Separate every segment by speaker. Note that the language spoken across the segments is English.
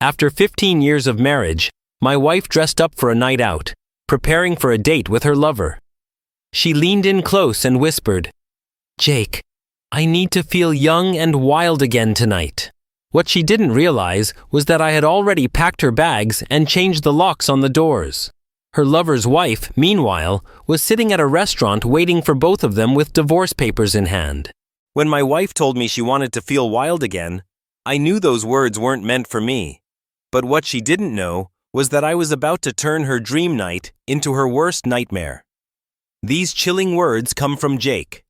Speaker 1: After 15 years of marriage, my wife dressed up for a night out, preparing for a date with her lover. She leaned in close and whispered, "Jake, I need to feel young and wild again tonight." What she didn't realize was that I had already packed her bags and changed the locks on the doors. Her lover's wife, meanwhile, was sitting at a restaurant waiting for both of them with divorce papers in hand. When my wife told me she wanted to feel wild again, I knew those words weren't meant for me. But what she didn't know was that I was about to turn her dream night into her worst nightmare. These chilling words come from Jake,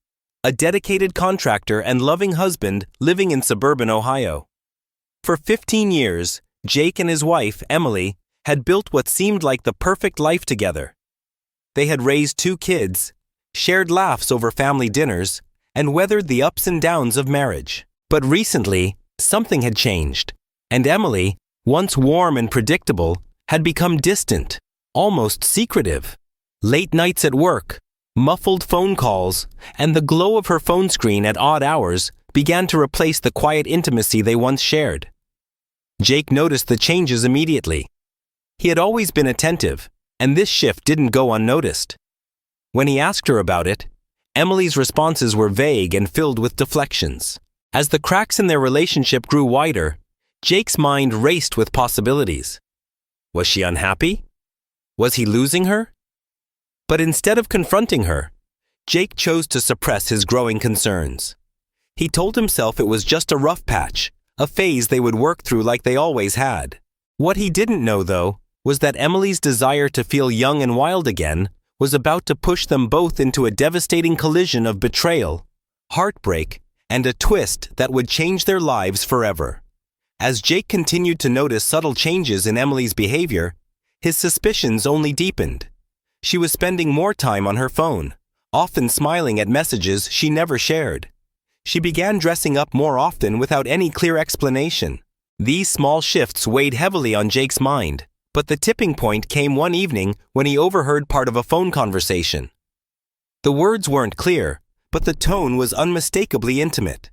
Speaker 1: a dedicated contractor and loving husband living in suburban Ohio. For 15 years, Jake and his wife, Emily, had built what seemed like the perfect life together. They had raised 2 kids, shared laughs over family dinners, and weathered the ups and downs of marriage. But recently, something had changed, and Emily, once warm and predictable, had become distant, almost secretive. Late nights at work, muffled phone calls, and the glow of her phone screen at odd hours began to replace the quiet intimacy they once shared. Jake noticed the changes immediately. He had always been attentive, and this shift didn't go unnoticed. When he asked her about it, Emily's responses were vague and filled with deflections. As the cracks in their relationship grew wider, Jake's mind raced with possibilities. Was she unhappy? Was he losing her? But instead of confronting her, Jake chose to suppress his growing concerns. He told himself it was just a rough patch, a phase they would work through like they always had. What he didn't know, though, was that Emily's desire to feel young and wild again was about to push them both into a devastating collision of betrayal, heartbreak, and a twist that would change their lives forever. As Jake continued to notice subtle changes in Emily's behavior, his suspicions only deepened. She was spending more time on her phone, often smiling at messages she never shared. She began dressing up more often without any clear explanation. These small shifts weighed heavily on Jake's mind, but the tipping point came one evening when he overheard part of a phone conversation. The words weren't clear, but the tone was unmistakably intimate.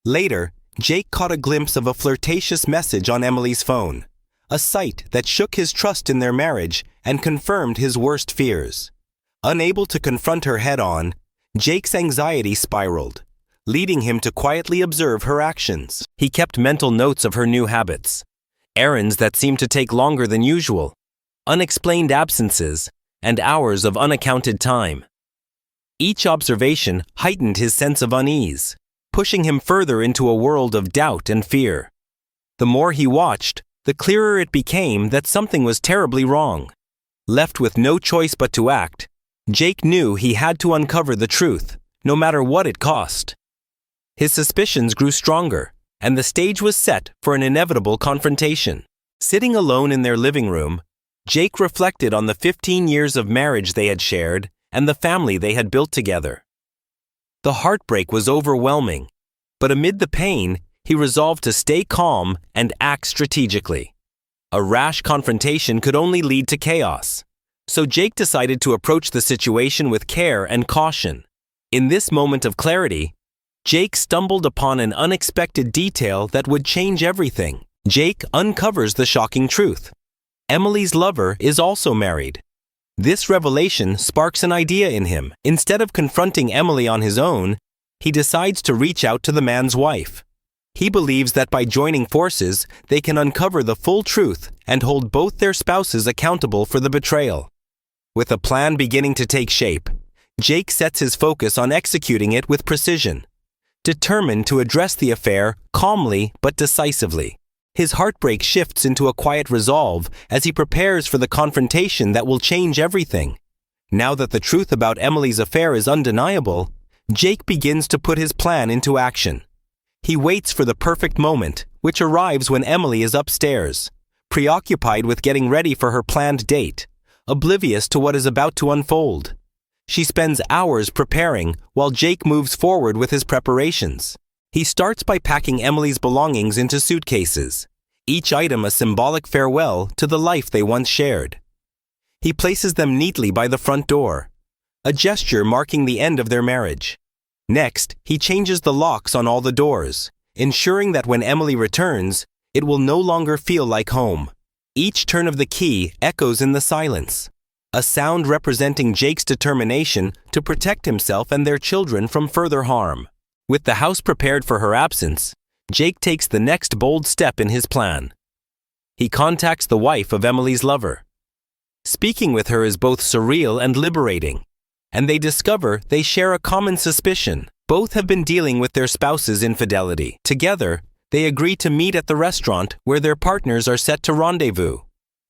Speaker 1: Later, Jake caught a glimpse of a flirtatious message on Emily's phone, a sight that shook his trust in their marriage and confirmed his worst fears. Unable to confront her head-on, Jake's anxiety spiraled, leading him to quietly observe her actions. He kept mental notes of her new habits, errands that seemed to take longer than usual, unexplained absences, and hours of unaccounted time. Each observation heightened his sense of unease, pushing him further into a world of doubt and fear. The more he watched, the clearer it became that something was terribly wrong. Left with no choice but to act, Jake knew he had to uncover the truth, no matter what it cost. His suspicions grew stronger, and the stage was set for an inevitable confrontation. Sitting alone in their living room, Jake reflected on the 15 years of marriage they had shared and the family they had built together. The heartbreak was overwhelming, but amid the pain, he resolved to stay calm and act strategically. A rash confrontation could only lead to chaos, so Jake decided to approach the situation with care and caution. In this moment of clarity, Jake stumbled upon an unexpected detail that would change everything. Jake uncovers the shocking truth. Emily's lover is also married. This revelation sparks an idea in him. Instead of confronting Emily on his own, he decides to reach out to the man's wife. He believes that by joining forces, they can uncover the full truth and hold both their spouses accountable for the betrayal. With a plan beginning to take shape, Jake sets his focus on executing it with precision, determined to address the affair calmly but decisively. His heartbreak shifts into a quiet resolve as he prepares for the confrontation that will change everything. Now that the truth about Emily's affair is undeniable, Jake begins to put his plan into action. He waits for the perfect moment, which arrives when Emily is upstairs, preoccupied with getting ready for her planned date, oblivious to what is about to unfold. She spends hours preparing while Jake moves forward with his preparations. He starts by packing Emily's belongings into suitcases, each item a symbolic farewell to the life they once shared. He places them neatly by the front door, a gesture marking the end of their marriage. Next, he changes the locks on all the doors, ensuring that when Emily returns, It will no longer feel like home. Each turn of the key echoes in the silence, a sound representing Jake's determination to protect himself and their children from further harm. With the house prepared for her absence, Jake takes the next bold step in his plan. He contacts the wife of Emily's lover. Speaking with her is both surreal and liberating, and they discover they share a common suspicion. Both have been dealing with their spouse's infidelity. Together, they agree to meet at the restaurant where their partners are set to rendezvous,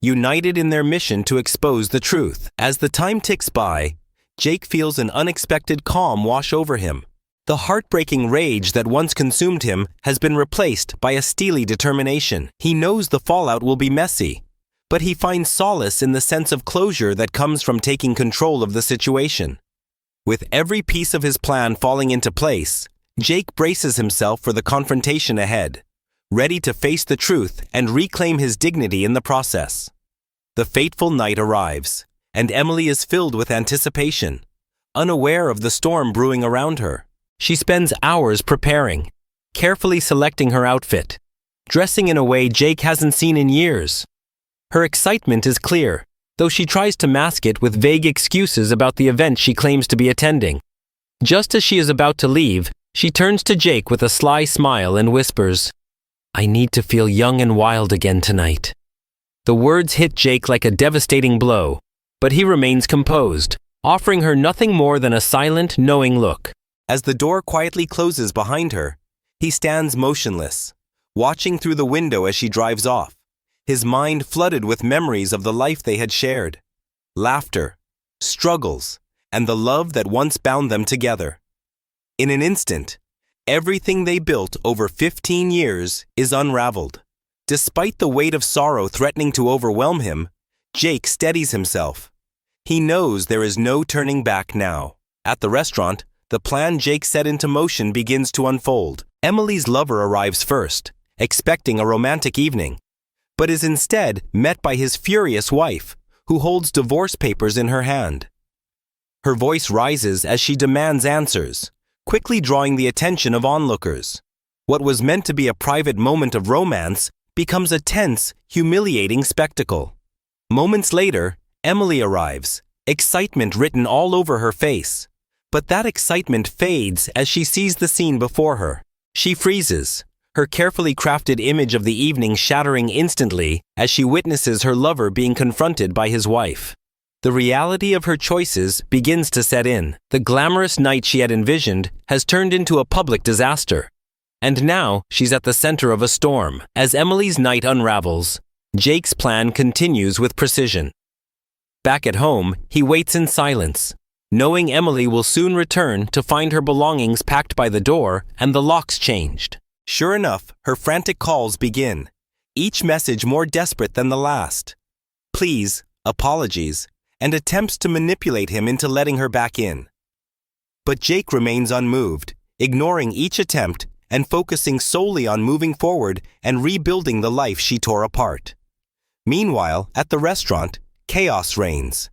Speaker 1: united in their mission to expose the truth. As the time ticks by, Jake feels an unexpected calm wash over him. The heartbreaking rage that once consumed him has been replaced by a steely determination. He knows the fallout will be messy, but he finds solace in the sense of closure that comes from taking control of the situation. With every piece of his plan falling into place, Jake braces himself for the confrontation ahead, ready to face the truth and reclaim his dignity in the process. The fateful night arrives, and Emily is filled with anticipation, unaware of the storm brewing around her. She spends hours preparing, carefully selecting her outfit, dressing in a way Jake hasn't seen in years. Her excitement is clear, though she tries to mask it with vague excuses about the event she claims to be attending. Just as she is about to leave, she turns to Jake with a sly smile and whispers, "I need to feel young and wild again tonight." The words hit Jake like a devastating blow, but he remains composed, offering her nothing more than a silent, knowing look. As the door quietly closes behind her, he stands motionless, watching through the window as she drives off, his mind flooded with memories of the life they had shared, laughter, struggles, and the love that once bound them together. In an instant, everything they built over 15 years is unraveled. Despite the weight of sorrow threatening to overwhelm him, Jake steadies himself. He knows there is no turning back now. At the restaurant, the plan Jake set into motion begins to unfold. Emily's lover arrives first, expecting a romantic evening, but is instead met by his furious wife, who holds divorce papers in her hand. Her voice rises as she demands answers, quickly drawing the attention of onlookers. What was meant to be a private moment of romance becomes a tense, humiliating spectacle. Moments later, Emily arrives, excitement written all over her face. But that excitement fades as she sees the scene before her. She freezes, her carefully crafted image of the evening shattering instantly as she witnesses her lover being confronted by his wife. The reality of her choices begins to set in. The glamorous night she had envisioned has turned into a public disaster. And now she's at the center of a storm. As Emily's night unravels, Jake's plan continues with precision. Back at home, he waits in silence, knowing Emily will soon return to find her belongings packed by the door and the locks changed. Sure enough, her frantic calls begin, each message more desperate than the last. Pleas, apologies, and attempts to manipulate him into letting her back in. But Jake remains unmoved, ignoring each attempt and focusing solely on moving forward and rebuilding the life she tore apart. Meanwhile, at the restaurant, chaos reigns.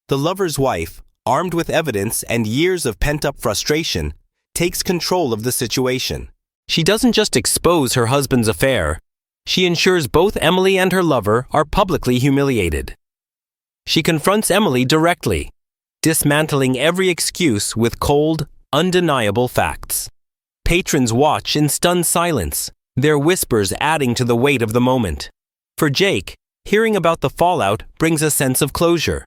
Speaker 1: The lover's wife, armed with evidence and years of pent-up frustration, takes control of the situation. She doesn't just expose her husband's affair, she ensures both Emily and her lover are publicly humiliated. She confronts Emily directly, dismantling every excuse with cold, undeniable facts. Patrons watch in stunned silence, their whispers adding to the weight of the moment. For Jake, hearing about the fallout brings a sense of closure.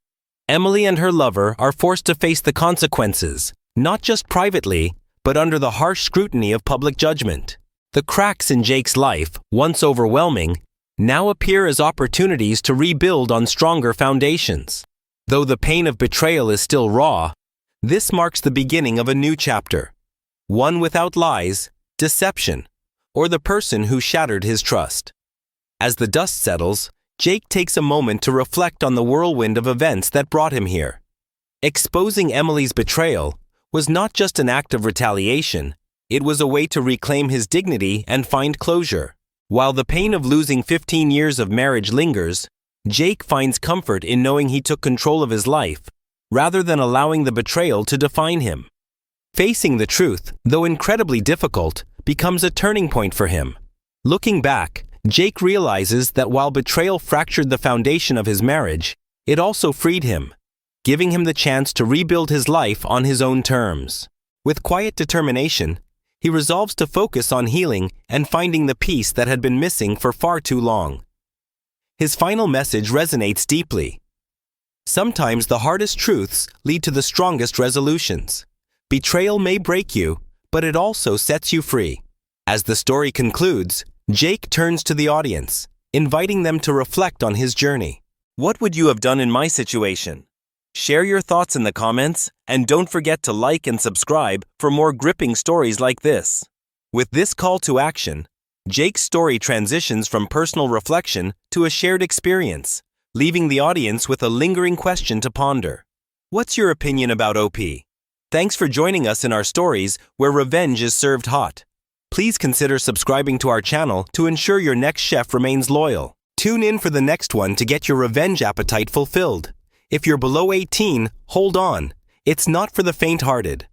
Speaker 1: Emily and her lover are forced to face the consequences, not just privately, but under the harsh scrutiny of public judgment. The cracks in Jake's life, once overwhelming, now appear as opportunities to rebuild on stronger foundations. Though the pain of betrayal is still raw, this marks the beginning of a new chapter, one without lies, deception, or the person who shattered his trust. As the dust settles, Jake takes a moment to reflect on the whirlwind of events that brought him here. Exposing Emily's betrayal was not just an act of retaliation, it was a way to reclaim his dignity and find closure. While the pain of losing 15 years of marriage lingers, Jake finds comfort in knowing he took control of his life, rather than allowing the betrayal to define him. Facing the truth, though incredibly difficult, becomes a turning point for him. Looking back, Jake realizes that while betrayal fractured the foundation of his marriage, it also freed him, giving him the chance to rebuild his life on his own terms. With quiet determination, he resolves to focus on healing and finding the peace that had been missing for far too long. His final message resonates deeply. Sometimes the hardest truths lead to the strongest resolutions. Betrayal may break you, but it also sets you free. As the story concludes, Jake turns to the audience, inviting them to reflect on his journey. What would you have done in my situation? Share your thoughts in the comments, and don't forget to like and subscribe for more gripping stories like this. With this call to action, Jake's story transitions from personal reflection to a shared experience, leaving the audience with a lingering question to ponder. What's your opinion about OP? Thanks for joining us in our stories where revenge is served hot. Please consider subscribing to our channel to ensure your next chef remains loyal. Tune in for the next one to get your revenge appetite fulfilled. If you're below 18, hold on. It's not for the faint-hearted.